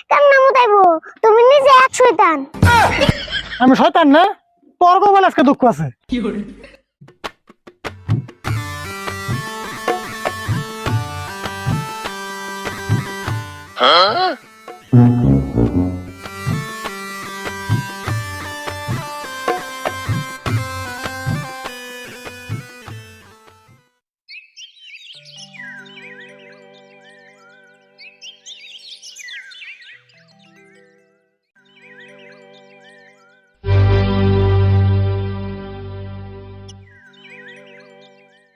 কেমনে মুতাইবো? তুমি নিজে এক শয়তান। আমি শয়তান না, তোর কপালে আজকে দুঃখ আছে।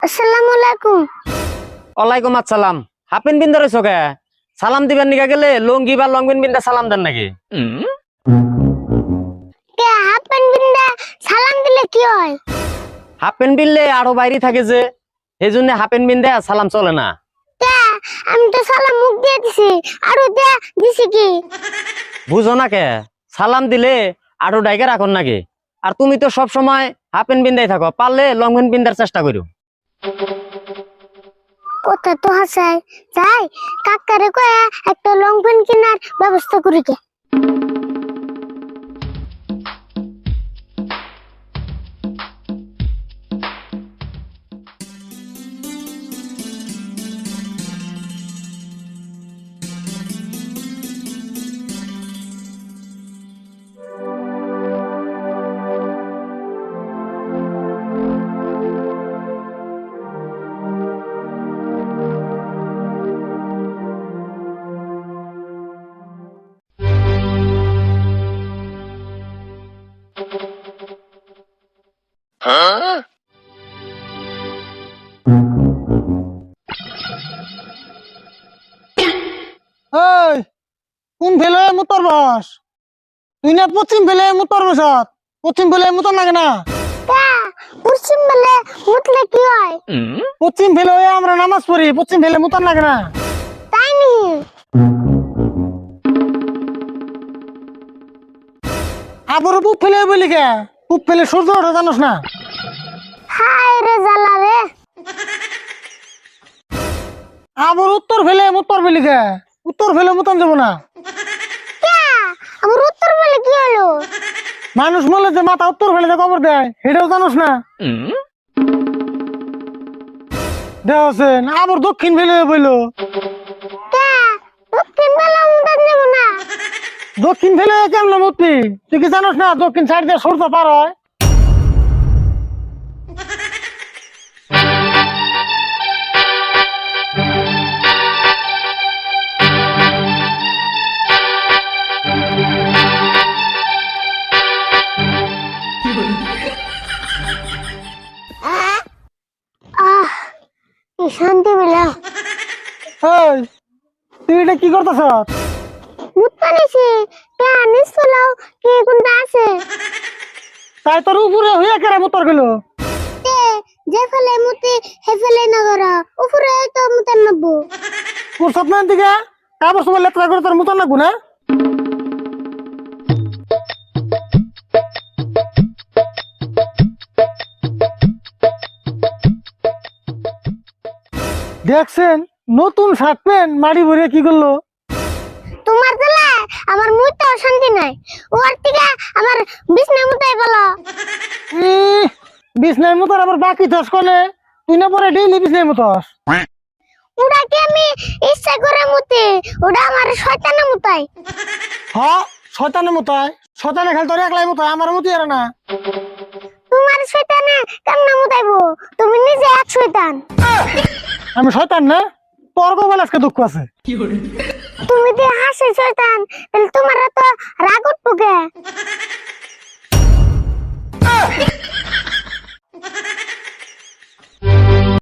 আসসালামু আলাইকুম। ওয়ালাইকুম আসসালাম। হাফেন বিন্দা রইছো কে? সালাম দিবেন নিকা গেলে লঙ্গি বা লংবিন বিন্দা সালাম দেন নাকি? কে হাফ প্যান্ট বিন্দা সালাম দিলে কি হয়? হাফেন বিললে আরো বাইরে থাকে যে, এই জন্য হাফেন বিন্দা সালাম চলে না। কে আমি তো সালাম মুখ দিয়ে দিছি, আরো দে দিছি কি? বুঝো না কে? সালাম দিলে আরো ডাইকে রাখুন নাকি? আর তুমি তো সব সময় হাফেন বিন্দাই থাকো, পারলে লংবিন বিন্দার চেষ্টা করো। কথা তো হাসাই যাই, কাকারে কয়ে একটা লং প্যান্ট কেনার ব্যবস্থা করি কে। এই কোন ফেলে মুতর বস? তুই না পশ্চিম ফেলে মুতর বসত, পশ্চিম ফেলে মুতর লাগে না। কে পশ্চিম বেলে মুতলে কি হয়? পশ্চিম ফেলে হয়ে আমরা নামাজ পড়ি, পশ্চিম ফেলে মুতর লাগে না। তাই নি? আবার পুপ ফেলে বলি কে? পুপ ফেলে সূর্য ওঠে জানোস না? হায় রে জ্বালা রে। আবার উত্তর ফেলে মুতর বলি কে? উত্তর ফেলে মুতন যাবো না। কে আমার উত্তর বেলে কি হলো? মানুষ বলে যে মাথা উত্তর ফেলে যে কবর দেয়, সেটাও জানোস না? দেওয়াছেন আবার দক্ষিণ ফেলে বইলো। কে দক্ষিণ বেলা মুতান যাব না? দক্ষিণ ফেলে কেমন মুতবি? তুই কি জানোস না দক্ষিণ সাইড দিয়ে সূর্য পার হয়? আহ কি শান্তি পেলাম। এই তুই এটা কি করতেছ? মুত পানিছি কে আনিস তোলাও কে কোনটা আছে? তাই তোর উপরে হইয়া কেরা মুতর গেল? তে যে ফেলে মুতি হে ফেলে না করা উপরে তো মুতান নব্বো। তোর স্বপ্নের দিকে কাগজ তোমার লেত্রা করে তোর মুতর লাগবো না? দেখছেন নতুন শার্ট প্যান্ট মাড়ি ভরে কি করলো? তোমার দিলে আমার মুইতে অশান্তি নাই, ওর থেকে আমার বিছনা মুতাই বলো। বিছনার মতর আবার বাকি দশ কলে তুই না পরে ডেইলি বিছনার মতস। ওটা কি আমি ইচ্ছা করে মুতি, ওটা আমার শয়তানে মুতাই। হ্যাঁ শয়তানের মতায়, শয়তানে খেল তোর একলাই মতায়, আমার মতি আর না। তোমার শয়তানে কেমনে মুতাইবো? তুমি নিজে এক শয়তান। আমি শয়তান না, তোর কপালে আজকে দুঃখ আছে। তুমি যে হাসি শয়তান, তাহলে তোমার তো রাগ উঠবো কে?